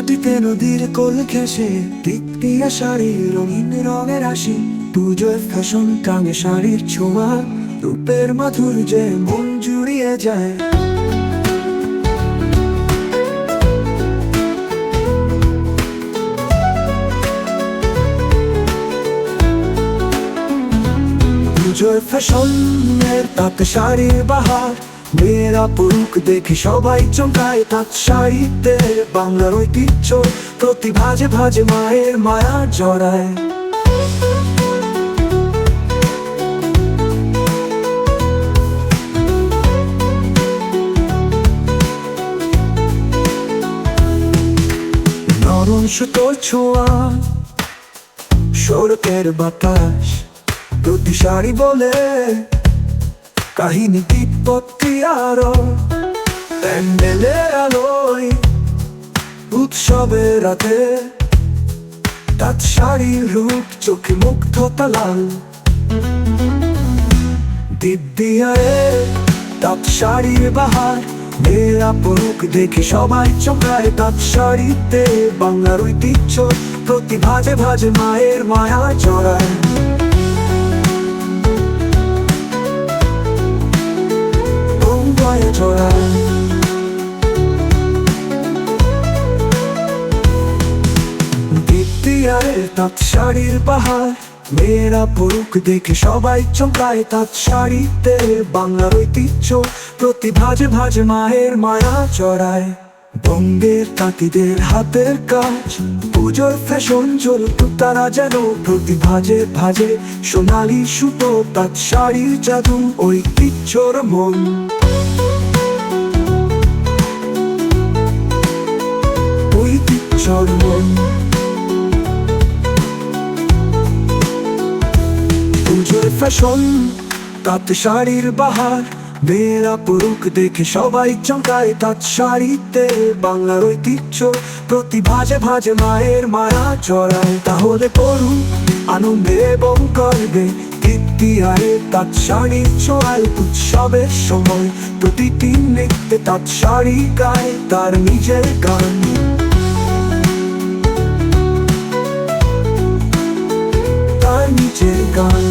মাটিতে নদীর কোল ঘেঁষে টিকটিয়া শাড়ির রঙিন রঙের রাশি, পুজোর ফ্যাশন টাঙে শাড়ির ছোঁয়া, রূপের মাধুর্যে মন জুড়িয়ে যায়। পুজোর ফ্যাশনের তাঁত শাড়ির বাহার, মেয়েরা পুরুক দেখে সবাই চমকায়। তাঁত শাড়িতে বাংলার ঐতিহ্য প্রতি ভাজে ভাজে মায়ের মায়া জড়ায়। নরম সুতোর ছোঁয়া, সড়কের বাতাস, প্রতি শাড়ি বলে কাহিনী বিপত্তি আরো। প্যান্ডেলের আলোয় উৎসবের রাতে তাঁত শাড়ির রূপ চোখে মুগ্ধতা লাল। দিদিয়ারে তাঁত শাড়ির বাহার, মেয়েরা পুরুক দেখে সবাই চমকায়। তাঁত শাড়িতে বাংলার ঐতিহ্য প্রতি ভাজে ভাজে মায়ের মায়া জড়ায়। দিদিয়ারে তাঁত শাড়ির বাহার, মেয়েরা পুরুক দেখে সবাই চমকায়। তাঁত শাড়িতে বাংলার ঐতিহ্য প্রতি ভাজে ভাজে মায়ের মায়া জড়ায়। বঙ্গের তাঁতিদের হাতের কাজ, পুজোর ফ্যাশন জ্বলতো তারা যেন প্রতি ভাজে ভাজে সোনালি সুতো। তাঁত শাড়ির জাদু ঐতিহ্যর মন, ঐতিহ্যর মন। পুজোর ফ্যাশন তাঁত শাড়ির বাহার, মেয়েরা পুরুক দেখে সবাই চমকায়। তাঁত শাড়িতে বাংলার ঐতিহ্য প্রতি ভাজে ভাজে মায়ের মায়া জড়ায়। তাহলে পড়ুন আনন্দে এবং গর্বে দিদিয়ারে তাঁত শাড়ির ছোঁয়ায়। উৎসবের সময় প্রতিটি নৃত্যে তাঁত শাড়ি গায় তার নিজের গান। তার নিজের গান।